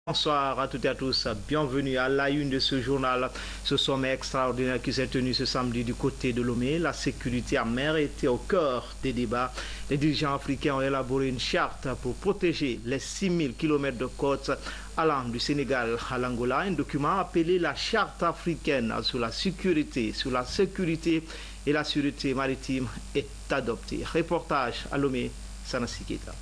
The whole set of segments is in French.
Bonsoir à toutes et à tous, bienvenue à la une de ce journal. Ce sommet extraordinaire qui s'est tenu ce samedi du côté de Lomé, la sécurité en mer était au cœur des débats. Les dirigeants africains ont élaboré une charte pour protéger les 6000 km de côtes allant du Sénégal à l'Angola, un document appelé la charte africaine sur la sécurité et la sûreté maritime est adopté. Reportage à Lomé, Sanassi Keita.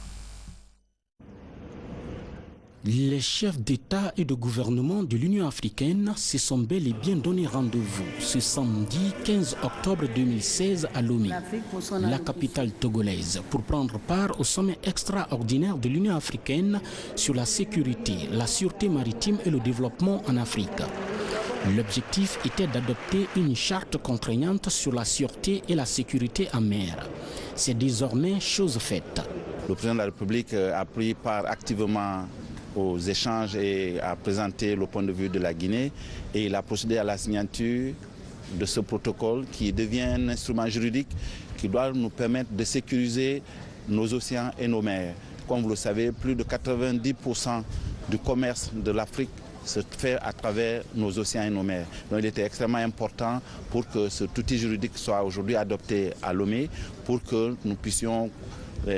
Les chefs d'État et de gouvernement de l'Union africaine se sont bel et bien donné rendez-vous ce samedi 15 octobre 2016 à Lomé, la capitale togolaise, pour prendre part au sommet extraordinaire de l'Union africaine sur la sécurité, la sûreté maritime et le développement en Afrique. L'objectif était d'adopter une charte contraignante sur la sûreté et la sécurité en mer. C'est désormais chose faite. Le président de la République a pris part activement aux échanges et a présenté le point de vue de la Guinée et il a procédé à la signature de ce protocole qui devient un instrument juridique qui doit nous permettre de sécuriser nos océans et nos mers. Comme vous le savez, plus de 90% du commerce de l'Afrique se fait à travers nos océans et nos mers. Donc il était extrêmement important pour que cet outil juridique soit aujourd'hui adopté à Lomé pour que nous puissions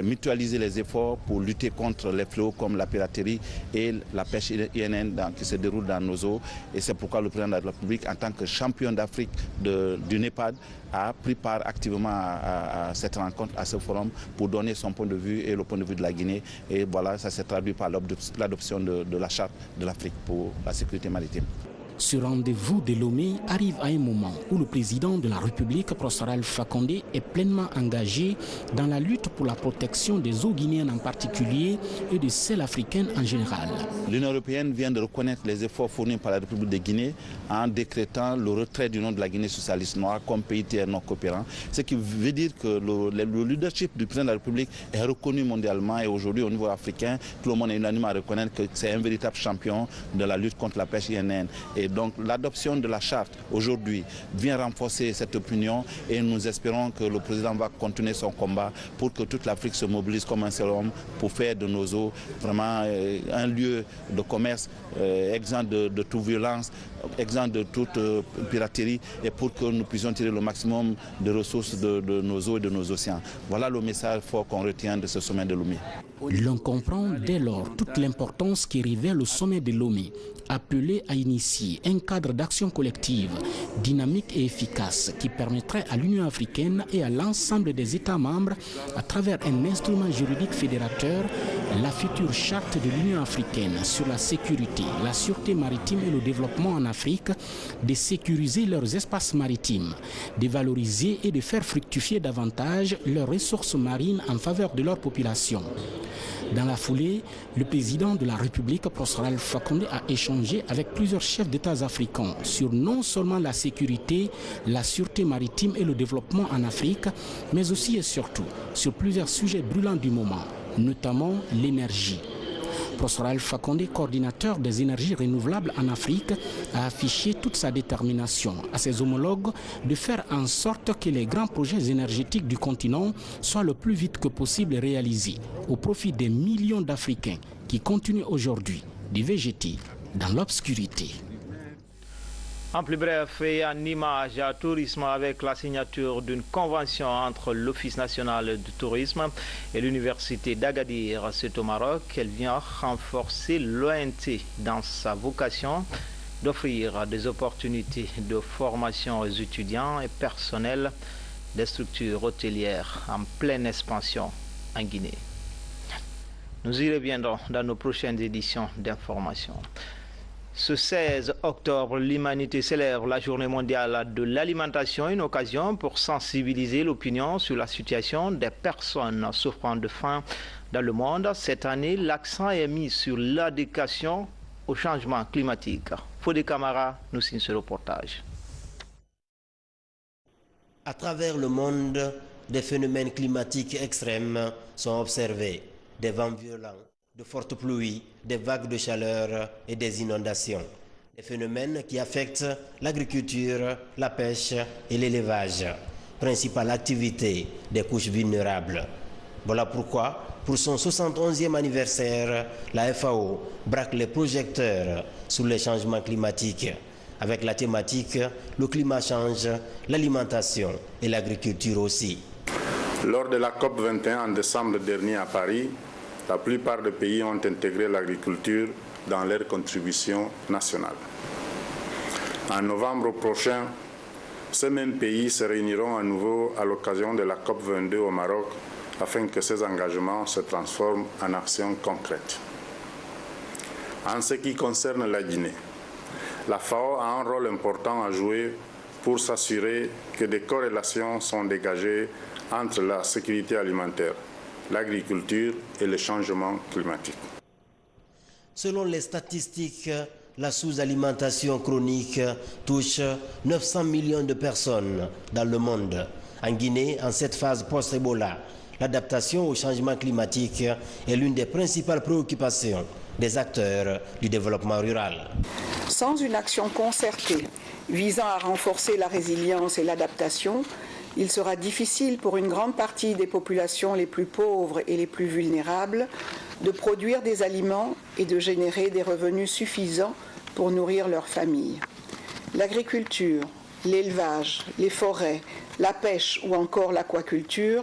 mutualiser les efforts pour lutter contre les fléaux comme la piraterie et la pêche INN qui se déroule dans nos eaux. Et c'est pourquoi le président de la République, en tant que champion d'Afrique du NEPAD, a pris part activement à cette rencontre, à ce forum, pour donner son point de vue et le point de vue de la Guinée. Et voilà, ça s'est traduit par l'adoption de la charte de l'Afrique pour la sécurité maritime. Ce rendez-vous de Lomé arrive à un moment où le président de la République, Prosper Alpha Condé, est pleinement engagé dans la lutte pour la protection des eaux guinéennes en particulier et de celles africaines en général. L'Union européenne vient de reconnaître les efforts fournis par la République de Guinée en décrétant le retrait du nom de la Guinée socialiste noire comme pays tiers non coopérant. Ce qui veut dire que le leadership du président de la République est reconnu mondialement et aujourd'hui au niveau africain, tout le monde est unanime à reconnaître que c'est un véritable champion de la lutte contre la pêche INN. Et donc l'adoption de la charte aujourd'hui vient renforcer cette opinion et nous espérons que le président va continuer son combat pour que toute l'Afrique se mobilise comme un seul homme pour faire de nos eaux vraiment un lieu de commerce exempt de toute violence, exempt de toute piraterie et pour que nous puissions tirer le maximum de ressources de nos eaux et de nos océans. Voilà le message fort qu'on retient de ce sommet de Lomé. L'on comprend dès lors toute l'importance qui révèle le sommet de Lomé, appelé à initier un cadre d'action collective, dynamique et efficace qui permettrait à l'Union africaine et à l'ensemble des États membres, à travers un instrument juridique fédérateur, la future charte de l'Union africaine sur la sécurité, la sûreté maritime et le développement en Afrique, de sécuriser leurs espaces maritimes, de valoriser et de faire fructifier davantage leurs ressources marines en faveur de leur population. Dans la foulée, le président de la République, Prosper Alpha Condé, a échangé avec plusieurs chefs d'État africains sur non seulement la sécurité, la sûreté maritime et le développement en Afrique, mais aussi et surtout sur plusieurs sujets brûlants du moment, notamment l'énergie. Prosper Alpha Condé, coordinateur des énergies renouvelables en Afrique, a affiché toute sa détermination à ses homologues de faire en sorte que les grands projets énergétiques du continent soient le plus vite que possible réalisés au profit des millions d'Africains qui continuent aujourd'hui de végéter dans l'obscurité. En plus bref et en image à tourisme avec la signature d'une convention entre l'Office national du tourisme et l'Université d'Agadir, c'est au Maroc, elle vient renforcer l'ONT dans sa vocation d'offrir des opportunités de formation aux étudiants et personnels des structures hôtelières en pleine expansion en Guinée. Nous y reviendrons dans nos prochaines éditions d'information. Ce 16 octobre, l'humanité célèbre la journée mondiale de l'alimentation, une occasion pour sensibiliser l'opinion sur la situation des personnes souffrant de faim dans le monde. Cette année, l'accent est mis sur l'éducation au changement climatique. Fodé Camara nous signe ce reportage. À travers le monde, des phénomènes climatiques extrêmes sont observés. Des vents violents, de fortes pluies, des vagues de chaleur et des inondations. Des phénomènes qui affectent l'agriculture, la pêche et l'élevage, principale activité des couches vulnérables. Voilà pourquoi Pour son 71e anniversaire, la FAO braque les projecteurs sur les changements climatiques, avec la thématique « Le climat change, l'alimentation et l'agriculture aussi ». Lors de la COP21 en décembre dernier à Paris, la plupart des pays ont intégré l'agriculture dans leurs contributions nationales. En novembre prochain, ces mêmes pays se réuniront à nouveau à l'occasion de la COP22 au Maroc afin que ces engagements se transforment en actions concrètes. En ce qui concerne la Guinée, la FAO a un rôle important à jouer pour s'assurer que des corrélations sont dégagées entre la sécurité alimentaire, l'agriculture et le changement climatique. Selon les statistiques, la sous-alimentation chronique touche 900 millions de personnes dans le monde. En Guinée, en cette phase post-Ebola, l'adaptation au changement climatique est l'une des principales préoccupations des acteurs du développement rural. Sans une action concertée visant à renforcer la résilience et l'adaptation, il sera difficile pour une grande partie des populations les plus pauvres et les plus vulnérables de produire des aliments et de générer des revenus suffisants pour nourrir leurs familles. L'agriculture, l'élevage, les forêts, la pêche ou encore l'aquaculture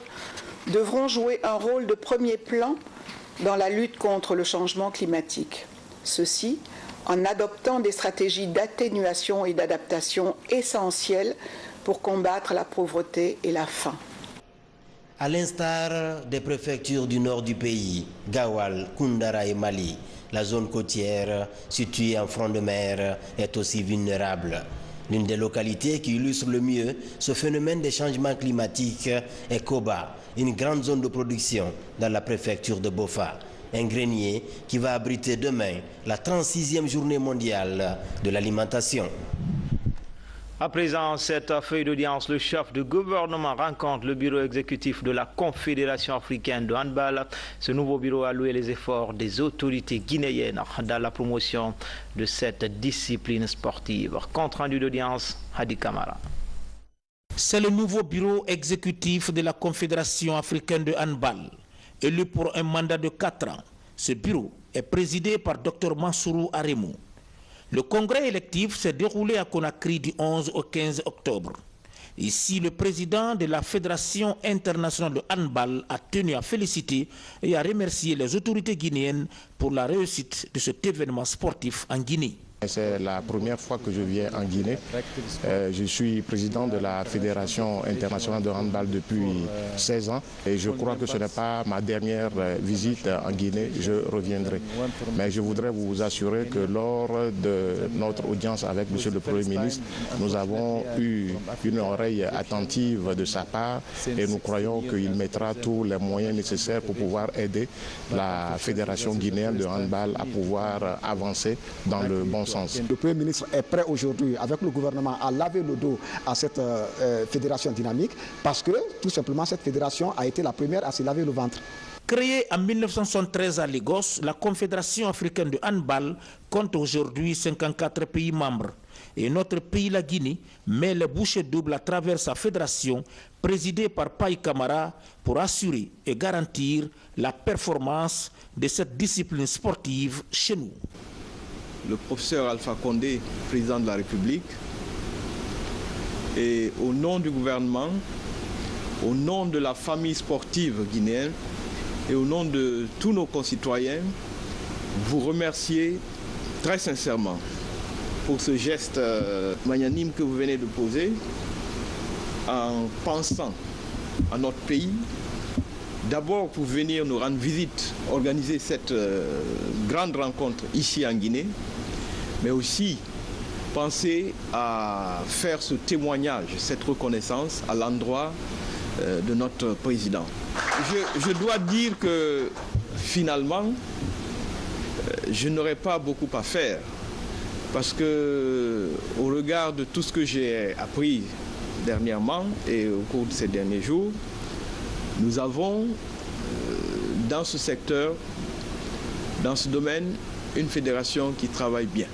devront jouer un rôle de premier plan dans la lutte contre le changement climatique. Ceci en adoptant des stratégies d'atténuation et d'adaptation essentielles pour combattre la pauvreté et la faim. À l'instar des préfectures du nord du pays, Gawal, Koundara et Mali, la zone côtière située en front de mer est aussi vulnérable. L'une des localités qui illustre le mieux ce phénomène des changements climatiques est Koba, une grande zone de production dans la préfecture de Bofa. Un grenier qui va abriter demain la 36e journée mondiale de l'alimentation. À présent, cette feuille d'audience, le chef de gouvernement rencontre le bureau exécutif de la Confédération africaine de handball. Ce nouveau bureau a loué les efforts des autorités guinéennes dans la promotion de cette discipline sportive. Compte rendu d'audience, Hadi Kamara. C'est le nouveau bureau exécutif de la Confédération africaine de handball, élu pour un mandat de 4 ans. Ce bureau est présidé par Dr Mansourou Aremou. Le congrès électif s'est déroulé à Conakry du 11 au 15 octobre. Ici, le président de la Fédération internationale de handball a tenu à féliciter et à remercier les autorités guinéennes pour la réussite de cet événement sportif en Guinée. C'est la première fois que je viens en Guinée. Je suis président de la Fédération internationale de handball depuis 16 ans et je crois que ce n'est pas ma dernière visite en Guinée, je reviendrai. Mais je voudrais vous assurer que lors de notre audience avec M. le Premier ministre, nous avons eu une oreille attentive de sa part et nous croyons qu'il mettra tous les moyens nécessaires pour pouvoir aider la Fédération guinéenne de handball à pouvoir avancer dans le bon sens. Le Premier ministre est prêt aujourd'hui avec le gouvernement à laver le dos à cette fédération dynamique parce que tout simplement cette fédération a été la première à se laver le ventre. Créée en 1973 à Lagos, la Confédération africaine de handball compte aujourd'hui 54 pays membres. Et notre pays, la Guinée, met les bouchées doubles à travers sa fédération présidée par Paye Camara pour assurer et garantir la performance de cette discipline sportive chez nous. Le professeur Alpha Condé, président de la République, et au nom du gouvernement, au nom de la famille sportive guinéenne et au nom de tous nos concitoyens, vous remercier très sincèrement pour ce geste magnanime que vous venez de poser en pensant à notre pays. D'abord pour venir nous rendre visite, organiser cette grande rencontre ici en Guinée, mais aussi penser à faire ce témoignage, cette reconnaissance à l'endroit de notre président. Je dois dire que finalement, je n'aurai pas beaucoup à faire parce que au regard de tout ce que j'ai appris dernièrement et au cours de ces derniers jours, nous avons dans ce secteur, dans ce domaine, une fédération qui travaille bien.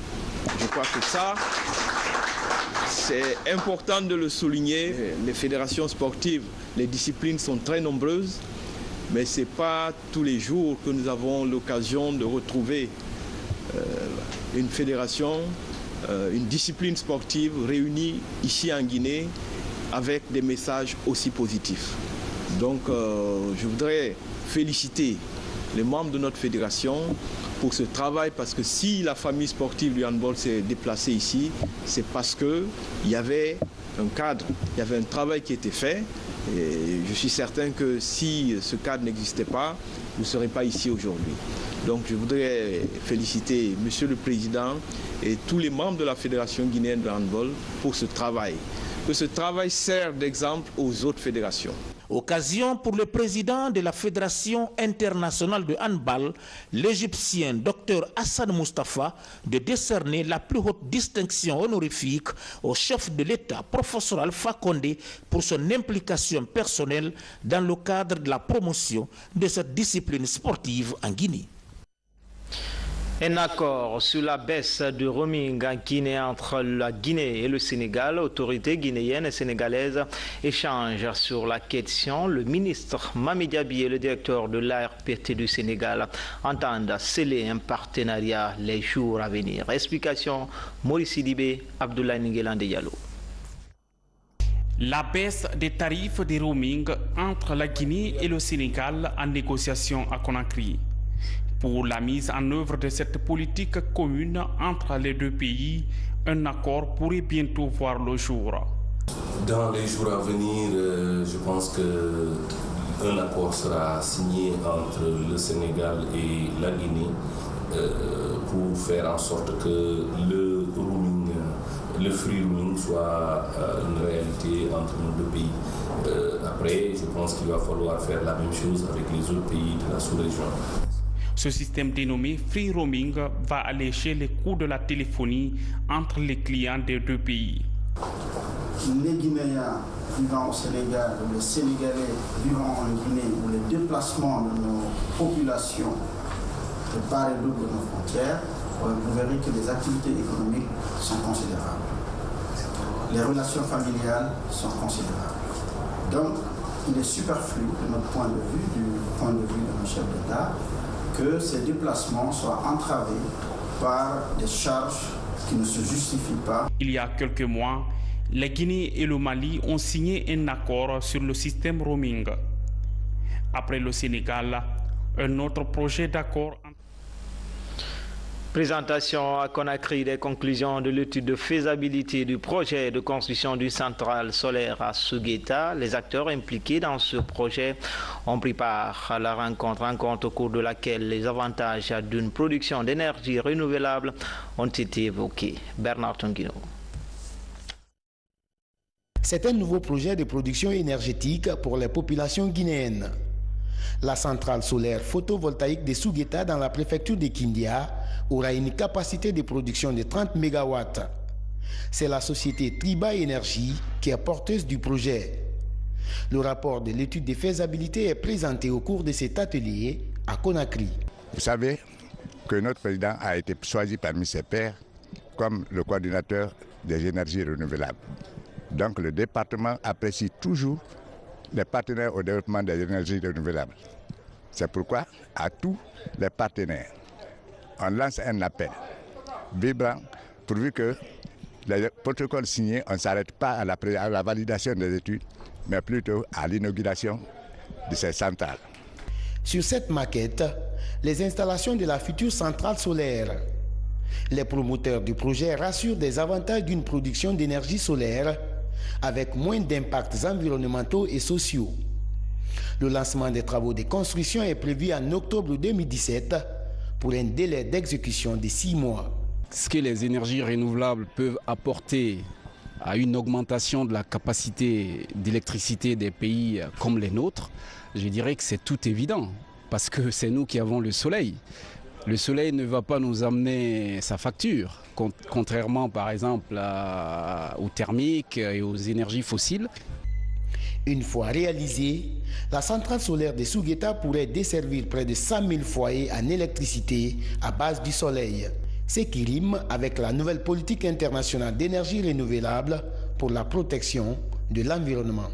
Je crois que ça, c'est important de le souligner. Les fédérations sportives, les disciplines sont très nombreuses, mais ce n'est pas tous les jours que nous avons l'occasion de retrouver une fédération, une discipline sportive réunie ici en Guinée avec des messages aussi positifs. Donc je voudrais féliciter les membres de notre fédération pour ce travail, parce que si la famille sportive du handball s'est déplacée ici, c'est parce qu'il y avait un cadre, il y avait un travail qui était fait. Et je suis certain que si ce cadre n'existait pas, vous ne serez pas ici aujourd'hui. Donc je voudrais féliciter Monsieur le Président et tous les membres de la Fédération guinéenne de handball pour ce travail. Que ce travail serve d'exemple aux autres fédérations. Occasion pour le président de la Fédération internationale de handball, l'Égyptien Dr Hassan Moustapha, de décerner la plus haute distinction honorifique au chef de l'État, professeur Alpha Condé, pour son implication personnelle dans le cadre de la promotion de cette discipline sportive en Guinée. Un accord sur la baisse du roaming en Guinée entre la Guinée et le Sénégal. Autorités guinéennes et sénégalaises échangent sur la question. Le ministre Mami Diaby et le directeur de l'ARPT du Sénégal entendent sceller un partenariat les jours à venir. Explication Maurice Sidibé, Abdoulaye Ninguelande Diallo. La baisse des tarifs de roaming entre la Guinée et le Sénégal en négociation à Conakry. Pour la mise en œuvre de cette politique commune entre les deux pays, un accord pourrait bientôt voir le jour. Dans les jours à venir, je pense qu'un accord sera signé entre le Sénégal et la Guinée pour faire en sorte que le roaming, le free roaming soit une réalité entre nos deux pays. Après, je pense qu'il va falloir faire la même chose avec les autres pays de la sous-région. Ce système dénommé Free Roaming va alléger les coûts de la téléphonie entre les clients des deux pays. Les Guinéens vivant au Sénégal, les Sénégalais vivant en Guinée, ou les déplacements de nos populations de part et d'autre de nos frontières, vous verrez que les activités économiques sont considérables. Les relations familiales sont considérables. Donc, il est superflu de notre point de vue, du point de vue de nos chefs d'État, que ces déplacements soient entravés par des charges qui ne se justifient pas. Il y a quelques mois, la Guinée et le Mali ont signé un accord sur le système roaming. Après le Sénégal, un autre projet d'accord. Présentation à Conakry des conclusions de l'étude de faisabilité du projet de construction d'une centrale solaire à Sougueta. Les acteurs impliqués dans ce projet ont pris part à la rencontre au cours de laquelle les avantages d'une production d'énergie renouvelable ont été évoqués. Bernard Tonguino. C'est un nouveau projet de production énergétique pour les populations guinéennes. La centrale solaire photovoltaïque de Sougueta dans la préfecture de Kindia aura une capacité de production de 30 MW. C'est la société Triba Énergie qui est porteuse du projet. Le rapport de l'étude de faisabilité est présenté au cours de cet atelier à Conakry. Vous savez que notre président a été choisi parmi ses pairs comme le coordinateur des énergies renouvelables. Donc le département apprécie toujours les partenaires au développement des énergies renouvelables. C'est pourquoi, à tous les partenaires, on lance un appel vibrant pourvu que les protocoles signés, on ne s'arrête pas à la validation des études, mais plutôt à l'inauguration de ces centrales. Sur cette maquette, les installations de la future centrale solaire. Les promoteurs du projet rassurent des avantages d'une production d'énergie solaire avec moins d'impacts environnementaux et sociaux. Le lancement des travaux de construction est prévu en octobre 2017 pour un délai d'exécution de 6 mois. Ce que les énergies renouvelables peuvent apporter à une augmentation de la capacité d'électricité des pays comme les nôtres, je dirais que c'est tout évident, parce que c'est nous qui avons le soleil. Le soleil ne va pas nous amener sa facture, contrairement par exemple aux thermiques et aux énergies fossiles. Une fois réalisée, la centrale solaire de Sougueta pourrait desservir près de 100 000 foyers en électricité à base du soleil, ce qui rime avec la nouvelle politique internationale d'énergie renouvelable pour la protection de l'environnement.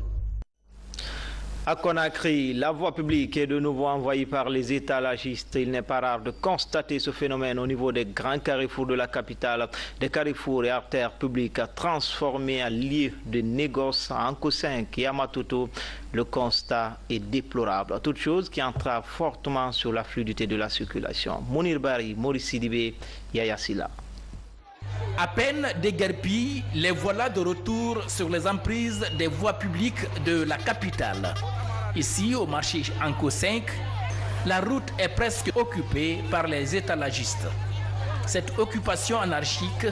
À Conakry, la voie publique est de nouveau envahie par les étalagistes. Il n'est pas rare de constater ce phénomène au niveau des grands carrefours de la capitale, des carrefours et artères publiques transformés en lieux de négoce à Anko 5 et à Matoto. Le constat est déplorable, toute chose qui entrave fortement sur la fluidité de la circulation. Mounir Bari, Maurice Sidibé, Yaya Silla. À peine déguerpis, les voilà de retour sur les emprises des voies publiques de la capitale. Ici, au marché Anko 5, la route est presque occupée par les étalagistes. Cette occupation anarchique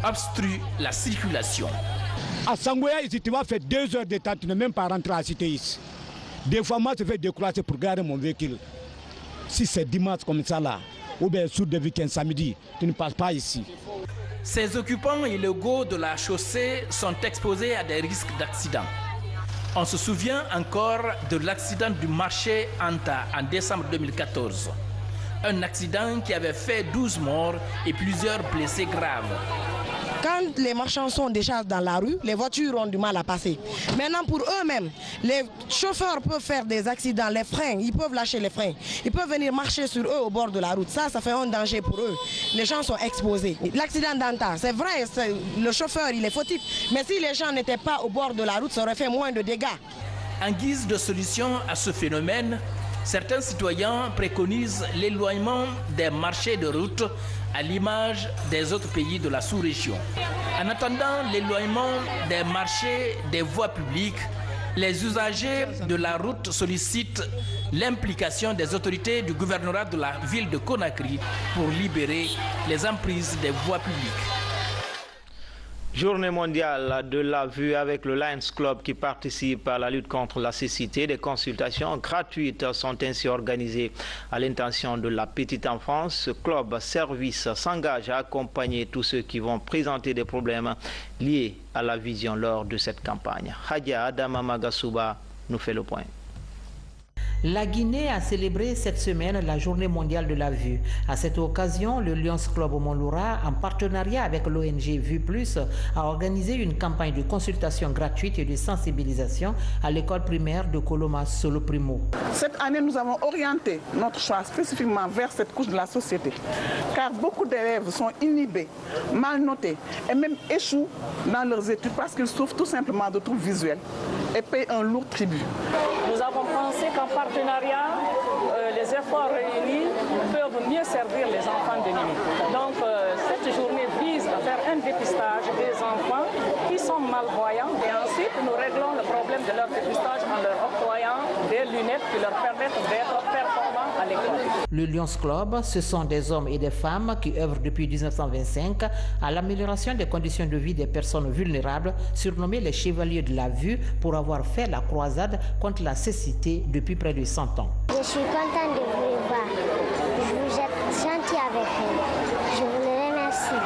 obstrue la circulation. À Sangoya, ici, tu vas faire 2 heures de temps, tu n'es même pas rentré à la cité ici. Des fois, moi, je vais décroiser pour garer mon véhicule. Si c'est dimanche comme ça, là, ou bien sur des week-ends samedi, tu ne passes pas ici. Ces occupants illégaux de la chaussée sont exposés à des risques d'accident. On se souvient encore de l'accident du marché Anta en décembre 2014. Un accident qui avait fait 12 morts et plusieurs blessés graves. Quand les marchands sont déjà dans la rue, les voitures ont du mal à passer. Maintenant, pour eux-mêmes, les chauffeurs peuvent faire des accidents, les freins, ils peuvent lâcher les freins. Ils peuvent venir marcher sur eux au bord de la route. Ça fait un danger pour eux. Les gens sont exposés. L'accident d'Anta, c'est vrai, le chauffeur, il est fautif. Mais si les gens n'étaient pas au bord de la route, ça aurait fait moins de dégâts. En guise de solution à ce phénomène, certains citoyens préconisent l'éloignement des marchés de route à l'image des autres pays de la sous-région. En attendant l'éloignement des marchés des voies publiques, les usagers de la route sollicitent l'implication des autorités du gouvernorat de la ville de Conakry pour libérer les emprises des voies publiques. Journée mondiale de la vue avec le Lions Club qui participe à la lutte contre la cécité. Des consultations gratuites sont ainsi organisées à l'intention de la petite enfance. Ce club service s'engage à accompagner tous ceux qui vont présenter des problèmes liés à la vision lors de cette campagne. Hadia Adama Magasuba nous fait le point. La Guinée a célébré cette semaine la Journée mondiale de la vue. À cette occasion, le Lions Club Montloura, en partenariat avec l'ONG Vue Plus, a organisé une campagne de consultation gratuite et de sensibilisation à l'école primaire de Koloma Solo Primo. Cette année, nous avons orienté notre choix spécifiquement vers cette couche de la société, car beaucoup d'élèves sont inhibés, mal notés et même échouent dans leurs études parce qu'ils souffrent tout simplement de troubles visuels et payent un lourd tribut. Nous avons pensé qu'en partenariat, les efforts réunis peuvent mieux servir les enfants de Nimi. Donc cette journée vise à faire un dépistage des enfants qui sont malvoyants et ensuite nous réglons le problème de leur dépistage en leur octroyant des lunettes qui leur permettent d'être performants à l'école. Le Lions Club, ce sont des hommes et des femmes qui œuvrent depuis 1925 à l'amélioration des conditions de vie des personnes vulnérables, surnommés les chevaliers de la vue pour avoir fait la croisade contre la cécité depuis près de 100 ans. Je suis contente de vous voir. Vous êtes gentil avec nous. Je vous le remercie.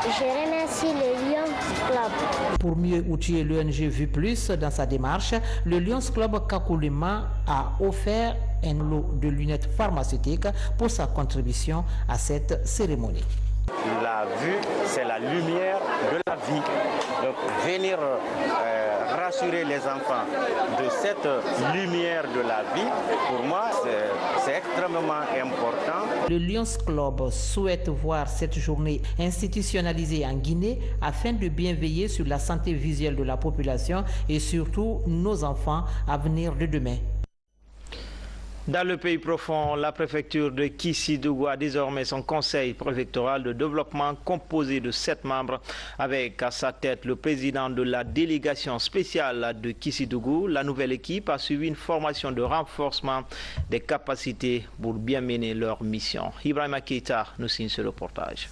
Je remercie le Lions Club. Pour mieux outiller l'ONG Vue Plus dans sa démarche, le Lions Club Kakoulima a offert un lot de lunettes pharmaceutiques pour sa contribution à cette cérémonie. La vue, c'est la lumière de la vie. Donc venir rassurer les enfants de cette lumière de la vie, pour moi, c'est extrêmement important. Le Lions Club souhaite voir cette journée institutionnalisée en Guinée afin de bien veiller sur la santé visuelle de la population et surtout nos enfants à venir de demain. Dans le pays profond, la préfecture de Kissidougou a désormais son conseil préfectoral de développement composé de 7 membres avec à sa tête le président de la délégation spéciale de Kissidougou. La nouvelle équipe a suivi une formation de renforcement des capacités pour bien mener leur mission. Ibrahima Keita nous signe ce reportage.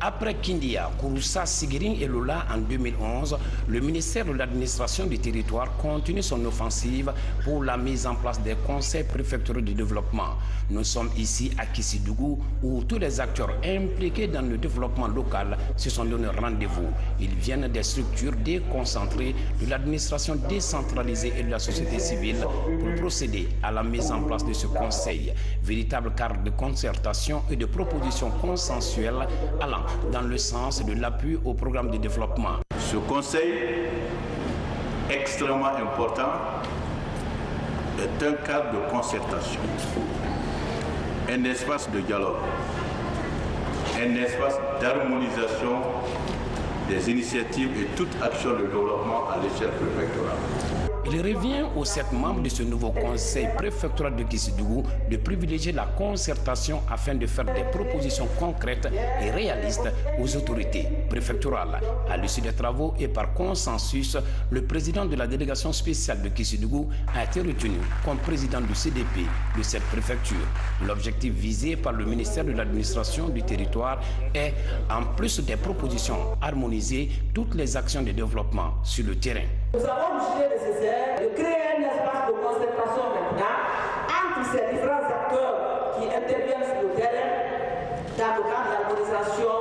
Après Kindia, Kouroussa, Sigiring et Lola en 2011, le ministère de l'administration du territoire continue son offensive pour la mise en place des conseils préfectoraux de développement. Nous sommes ici à Kissidougou où tous les acteurs impliqués dans le développement local se sont donné rendez-vous. Ils viennent des structures déconcentrées de l'administration décentralisée et de la société civile pour procéder à la mise en place de ce conseil, véritable cadre de concertation et de propositions consensuelles allant dans le sens de l'appui au programme de développement. Ce conseil extrêmement important est un cadre de concertation, un espace de dialogue, un espace d'harmonisation des initiatives et toute action de développement à l'échelle préfectorale. Il revient aux 7 membres de ce nouveau conseil préfectoral de Kissidougou de privilégier la concertation afin de faire des propositions concrètes et réalistes aux autorités préfectorales. À l'issue des travaux et par consensus, le président de la délégation spéciale de Kissidougou a été retenu comme président du CDP de cette préfecture. L'objectif visé par le ministère de l'administration du territoire est, en plus des propositions, harmoniser toutes les actions de développement sur le terrain. Nous avons jugé nécessaire de créer un espace de concertation maintenant entre ces différents acteurs qui interviennent sur le terrain dans le cadre de l'harmonisation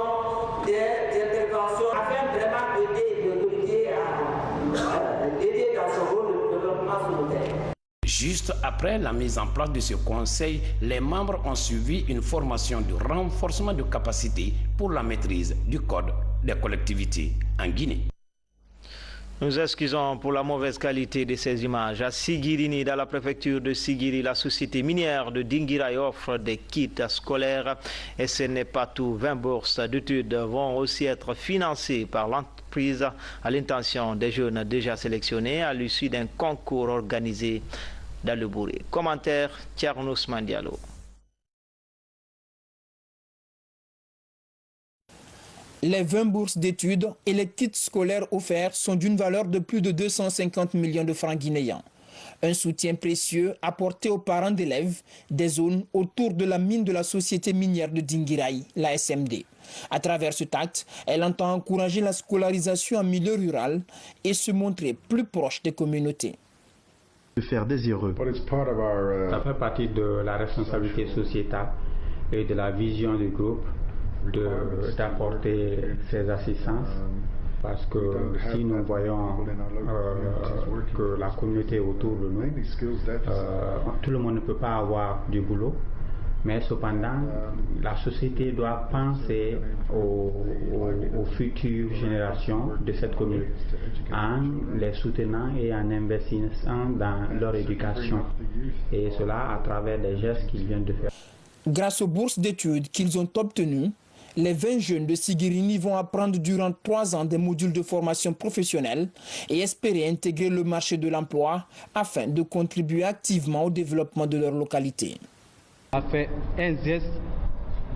des interventions afin vraiment d'aider dans ce rôle de développement sur le terrain. Juste après la mise en place de ce conseil, les membres ont suivi une formation de renforcement de capacité pour la maîtrise du code des collectivités en Guinée. Nous excusons pour la mauvaise qualité de ces images. À Sigirini, dans la préfecture de Sigiri, la société minière de Dinguiraye offre des kits scolaires. Et ce n'est pas tout. 20 bourses d'études vont aussi être financées par l'entreprise à l'intention des jeunes déjà sélectionnés à l'issue d'un concours organisé dans le Bouré. Commentaire, Tchernos Mandialo. Les 20 bourses d'études et les kits scolaires offerts sont d'une valeur de plus de 250 millions de francs guinéens. Un soutien précieux apporté aux parents d'élèves des zones autour de la mine de la société minière de Dinguiraye, la SMD. À travers cet acte, elle entend encourager la scolarisation en milieu rural et se montrer plus proche des communautés. De faire désireux. Ça fait partie de la responsabilité sociétale et de la vision du groupe d'apporter ces assistances, parce que si nous voyons que la communauté autour de nous, tout le monde ne peut pas avoir du boulot, mais cependant la société doit penser aux futures générations de cette communauté en les soutenant et en investissant dans leur éducation, et cela à travers des gestes qu'ils viennent de faire. Grâce aux bourses d'études qu'ils ont obtenues, les 20 jeunes de Sigirini vont apprendre durant 3 ans des modules de formation professionnelle et espérer intégrer le marché de l'emploi afin de contribuer activement au développement de leur localité. Ça fait un geste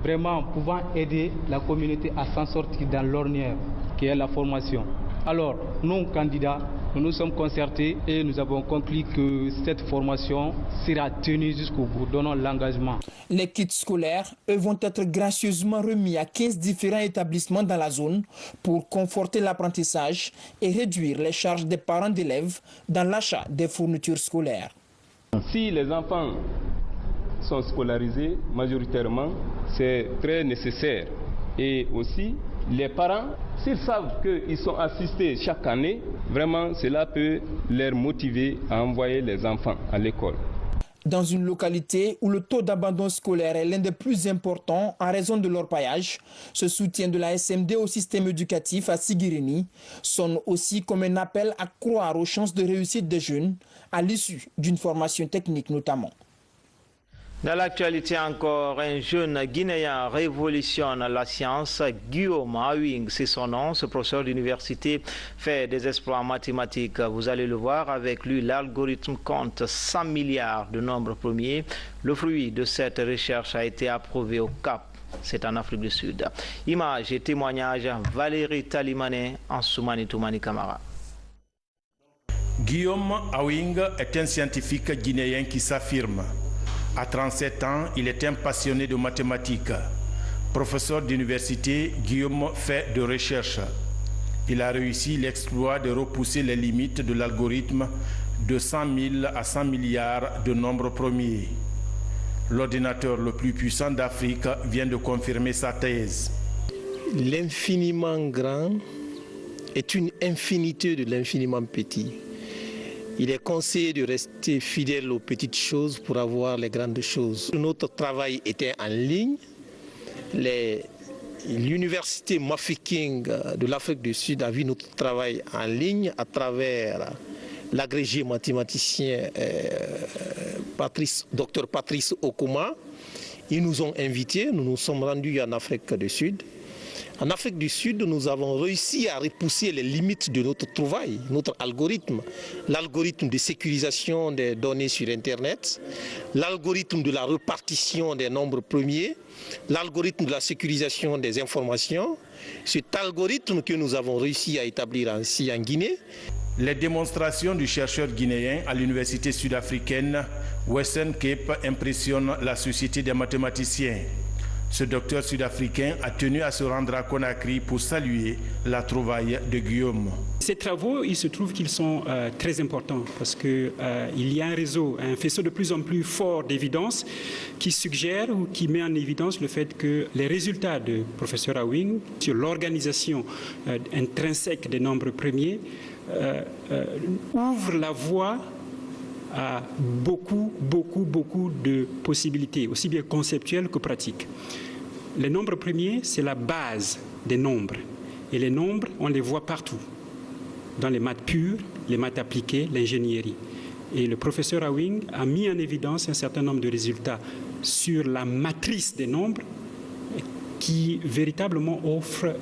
vraiment pouvant aider la communauté à s'en sortir dans l'ornière qui est la formation. Alors, nous, candidats, nous nous sommes concertés et nous avons conclu que cette formation sera tenue jusqu'au bout, donnant l'engagement. Les kits scolaires, eux, vont être gracieusement remis à 15 différents établissements dans la zone pour conforter l'apprentissage et réduire les charges des parents d'élèves dans l'achat des fournitures scolaires. Si les enfants sont scolarisés majoritairement, c'est très nécessaire. Et aussi, les parents, s'ils savent qu'ils sont assistés chaque année, vraiment cela peut les motiver à envoyer les enfants à l'école. Dans une localité où le taux d'abandon scolaire est l'un des plus importants en raison de l'orpaillage, ce soutien de la SMD au système éducatif à Sigirini sonne aussi comme un appel à croire aux chances de réussite des jeunes à l'issue d'une formation technique notamment. Dans l'actualité encore, un jeune Guinéen révolutionne la science. Guillaume Awing, c'est son nom. Ce professeur d'université fait des exploits mathématiques. Vous allez le voir, avec lui, l'algorithme compte 100 milliards de nombres premiers. Le fruit de cette recherche a été approuvé au Cap. C'est en Afrique du Sud. Images et témoignages, Valérie Talimane en Soumani Toumani Camara. Guillaume Awing est un scientifique guinéen qui s'affirme. À 37 ans, il est un passionné de mathématiques. Professeur d'université, Guillaume fait de recherche. Il a réussi l'exploit de repousser les limites de l'algorithme de 100 000 à 100 milliards de nombres premiers. L'ordinateur le plus puissant d'Afrique vient de confirmer sa thèse. L'infiniment grand est une infinité de l'infiniment petit. Il est conseillé de rester fidèle aux petites choses pour avoir les grandes choses. Notre travail était en ligne. L'université Mafeking de l'Afrique du Sud a vu notre travail en ligne à travers l'agrégé mathématicien Dr Patrice Okuma. Ils nous ont invités, nous nous sommes rendus en Afrique du Sud. En Afrique du Sud, nous avons réussi à repousser les limites de notre trouvaille, notre algorithme, l'algorithme de sécurisation des données sur Internet, l'algorithme de la répartition des nombres premiers, l'algorithme de la sécurisation des informations. Cet algorithme que nous avons réussi à établir ainsi en Guinée. Les démonstrations du chercheur guinéen à l'université sud-africaine Western Cape impressionnent la société des mathématiciens. Ce docteur sud-africain a tenu à se rendre à Conakry pour saluer la trouvaille de Guillaume. Ces travaux, il se trouve qu'ils sont très importants parce qu'il y a un réseau, un faisceau de plus en plus fort d'évidence qui suggère ou qui met en évidence le fait que les résultats du professeur Awing sur l'organisation intrinsèque des nombres premiers ouvrent la voie à beaucoup de possibilités, aussi bien conceptuelles que pratiques. Les nombres premiers, c'est la base des nombres. Et les nombres, on les voit partout, dans les maths pures, les maths appliquées, l'ingénierie. Et le professeur Awing a mis en évidence un certain nombre de résultats sur la matrice des nombres qui véritablement offre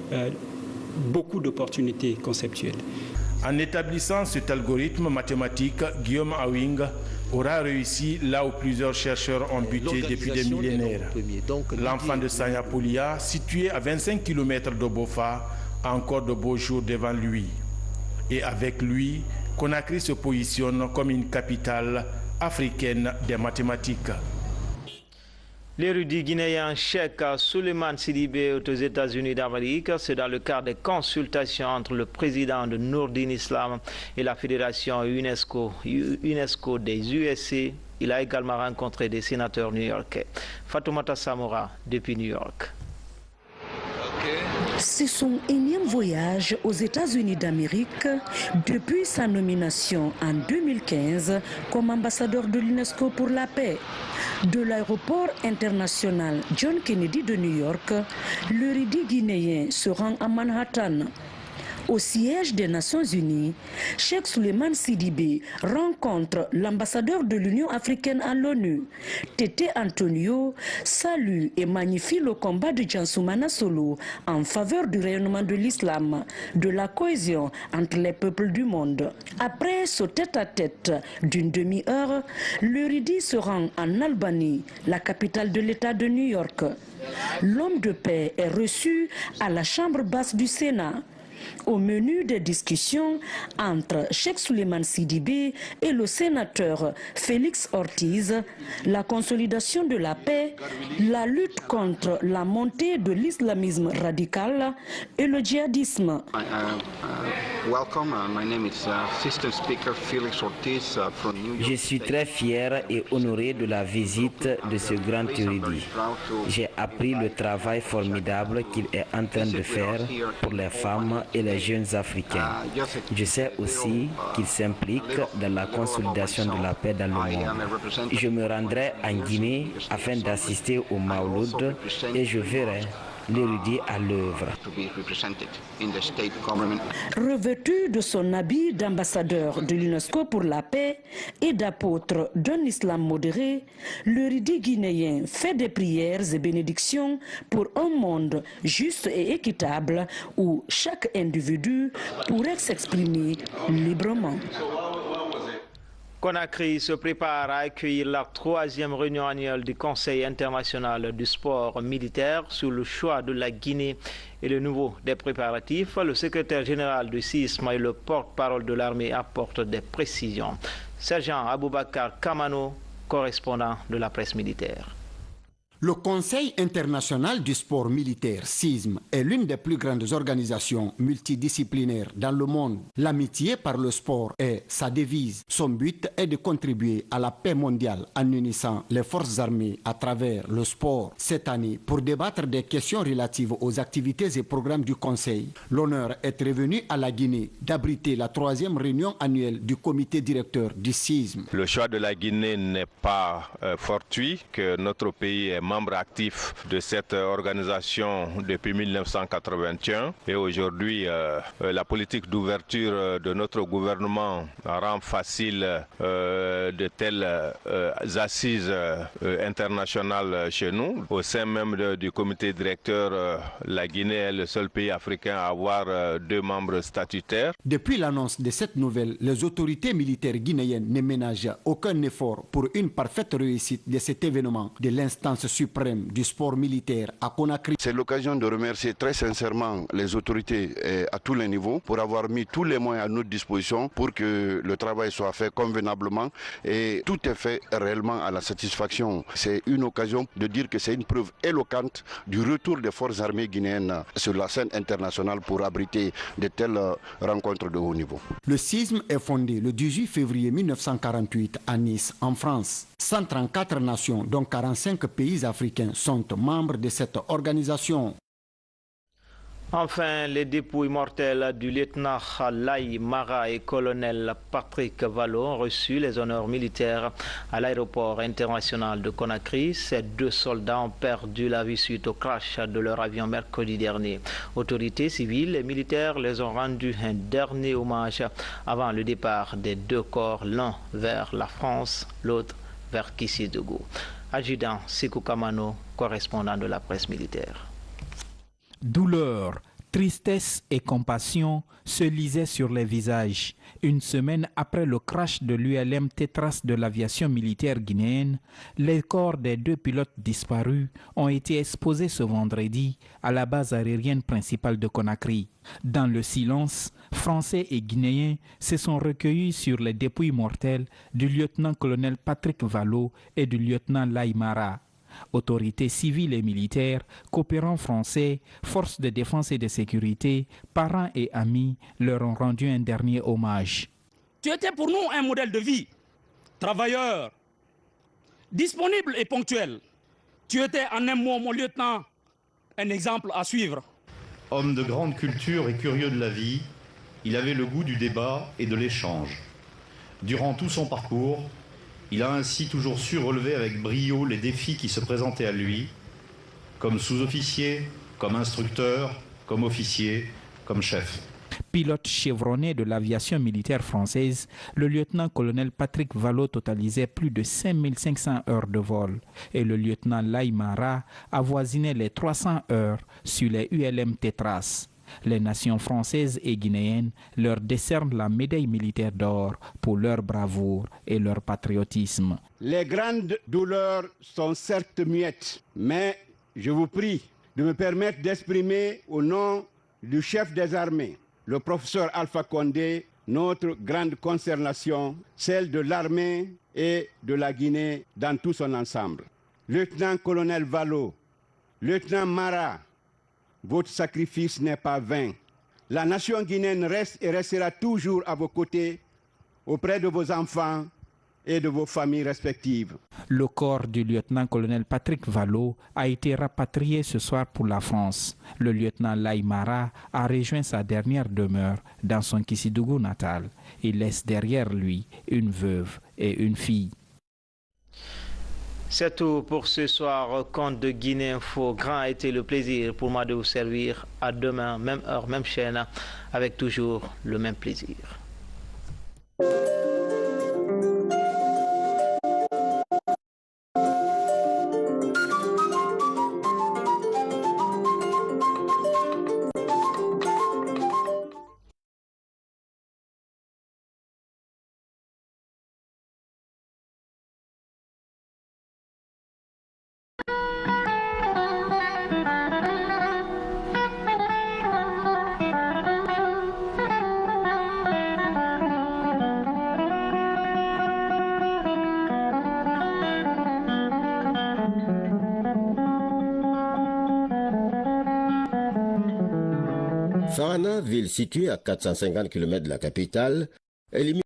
beaucoup d'opportunités conceptuelles. En établissant cet algorithme mathématique, Guillaume Awing aura réussi là où plusieurs chercheurs ont buté depuis des millénaires. L'enfant de Sanyapolia, situé à 25 km de Bofa, a encore de beaux jours devant lui. Et avec lui, Conakry se positionne comme une capitale africaine des mathématiques. L'érudit guinéen Cheikh Souleymane Sidibé est aux États-Unis d'Amérique. C'est dans le cadre des consultations entre le président de Nourdine Islam et la fédération UNESCO des USA. Il a également rencontré des sénateurs new-yorkais. Fatoumata Samora depuis New York. C'est son énième voyage aux États-Unis d'Amérique depuis sa nomination en 2015 comme ambassadeur de l'UNESCO pour la paix. De l'aéroport international John Kennedy de New York, l'érudit guinéen se rend à Manhattan. Au siège des Nations Unies, Cheikh Souleymane Sidibé rencontre l'ambassadeur de l'Union africaine à l'ONU. Tété Antonio salue et magnifie le combat de Jansoumana Solo en faveur du rayonnement de l'islam, de la cohésion entre les peuples du monde. Après ce tête-à-tête d'une demi-heure, l'érudit se rend en Albanie, la capitale de l'État de New York. L'homme de paix est reçu à la chambre basse du Sénat. Au menu des discussions entre Cheikh Souleymane Sidibé et le sénateur Félix Ortiz, la consolidation de la paix, la lutte contre la montée de l'islamisme radical et le djihadisme. Je suis très fier et honoré de la visite de ce grand érudit. J'ai appris le travail formidable qu'il est en train de faire pour les femmes et les jeunes Africains. Je sais aussi qu'il s'implique dans la consolidation de la paix dans le monde. Je me rendrai en Guinée afin d'assister au Mawlud et je verrai l'érudit à l'œuvre. Revêtu de son habit d'ambassadeur de l'UNESCO pour la paix et d'apôtre d'un islam modéré, l'érudit guinéen fait des prières et bénédictions pour un monde juste et équitable où chaque individu pourrait s'exprimer librement. Conakry se prépare à accueillir la 3e réunion annuelle du Conseil international du sport militaire sur le choix de la Guinée et le niveau des préparatifs. Le secrétaire général du CISM et le porte-parole de l'armée apportent des précisions. Sergent Aboubakar Kamano, correspondant de la presse militaire. Le Conseil international du sport militaire, CISM, est l'une des plus grandes organisations multidisciplinaires dans le monde. L'amitié par le sport est sa devise. Son but est de contribuer à la paix mondiale en unissant les forces armées à travers le sport. Cette année, pour débattre des questions relatives aux activités et programmes du Conseil, l'honneur est revenu à la Guinée d'abriter la 3e réunion annuelle du comité directeur du CISM. Le choix de la Guinée n'est pas fortuit, que notre pays est membre actif de cette organisation depuis 1981 et aujourd'hui la politique d'ouverture de notre gouvernement rend facile de telles assises internationales chez nous. Au sein même du comité directeur, la Guinée est le seul pays africain à avoir 2 membres statutaires. Depuis l'annonce de cette nouvelle, les autorités militaires guinéennes ne ménagent aucun effort pour une parfaite réussite de cet événement de l'instance suprême du sport militaire à Conakry. C'est l'occasion de remercier très sincèrement les autorités à tous les niveaux pour avoir mis tous les moyens à notre disposition pour que le travail soit fait convenablement et tout est fait réellement à la satisfaction. C'est une occasion de dire que c'est une preuve éloquente du retour des forces armées guinéennes sur la scène internationale pour abriter de telles rencontres de haut niveau. Le CISM est fondé le 18 février 1948 à Nice, en France. 134 nations, dont 45 pays africains, sont membres de cette organisation. Enfin, les dépouilles mortelles du lieutenant Laï Mara et colonel Patrick Valo ont reçu les honneurs militaires à l'aéroport international de Conakry. Ces 2 soldats ont perdu la vie suite au crash de leur avion mercredi dernier. Autorités civiles et militaires les ont rendu un dernier hommage avant le départ des 2 corps, l'un vers la France, l'autre vers Kissidougou. Adjudant Sikou Kamano, correspondant de la presse militaire. Douleur, tristesse et compassion se lisaient sur les visages. Une semaine après le crash de l'ULM Tétras de l'aviation militaire guinéenne, les corps des 2 pilotes disparus ont été exposés ce vendredi à la base aérienne principale de Conakry. Dans le silence, Français et Guinéens se sont recueillis sur les dépouilles mortelles du lieutenant-colonel Patrick Valo et du lieutenant Laï Mara. Autorités civiles et militaires, coopérants français, forces de défense et de sécurité, parents et amis leur ont rendu un dernier hommage. Tu étais pour nous un modèle de vie, travailleur, disponible et ponctuel. Tu étais en un mot, mon lieutenant, un exemple à suivre. Homme de grande culture et curieux de la vie, il avait le goût du débat et de l'échange. Durant tout son parcours, il a ainsi toujours su relever avec brio les défis qui se présentaient à lui, comme sous-officier, comme instructeur, comme officier, comme chef. Pilote chevronné de l'aviation militaire française, le lieutenant-colonel Patrick Valo totalisait plus de 5500 heures de vol et le lieutenant Laï Mara avoisinait les 300 heures sur les ULM Tétras. Les nations françaises et guinéennes leur décernent la médaille militaire d'or pour leur bravoure et leur patriotisme. Les grandes douleurs sont certes muettes, mais je vous prie de me permettre d'exprimer au nom du chef des armées, le professeur Alpha Condé, notre grande consternation, celle de l'armée et de la Guinée dans tout son ensemble. Lieutenant-colonel Valo, lieutenant Mara, votre sacrifice n'est pas vain. La nation guinéenne reste et restera toujours à vos côtés, auprès de vos enfants et de vos familles respectives. Le corps du lieutenant-colonel Patrick Valo a été rapatrié ce soir pour la France. Le lieutenant Laï Mara a rejoint sa dernière demeure dans son Kissidougou natal. Il laisse derrière lui une veuve et une fille. C'est tout pour ce soir. Compte de Guinée Info. Grand a été le plaisir pour moi de vous servir. À demain, même heure, même chaîne, avec toujours le même plaisir. Farana, ville située à 450 km de la capitale, est limitée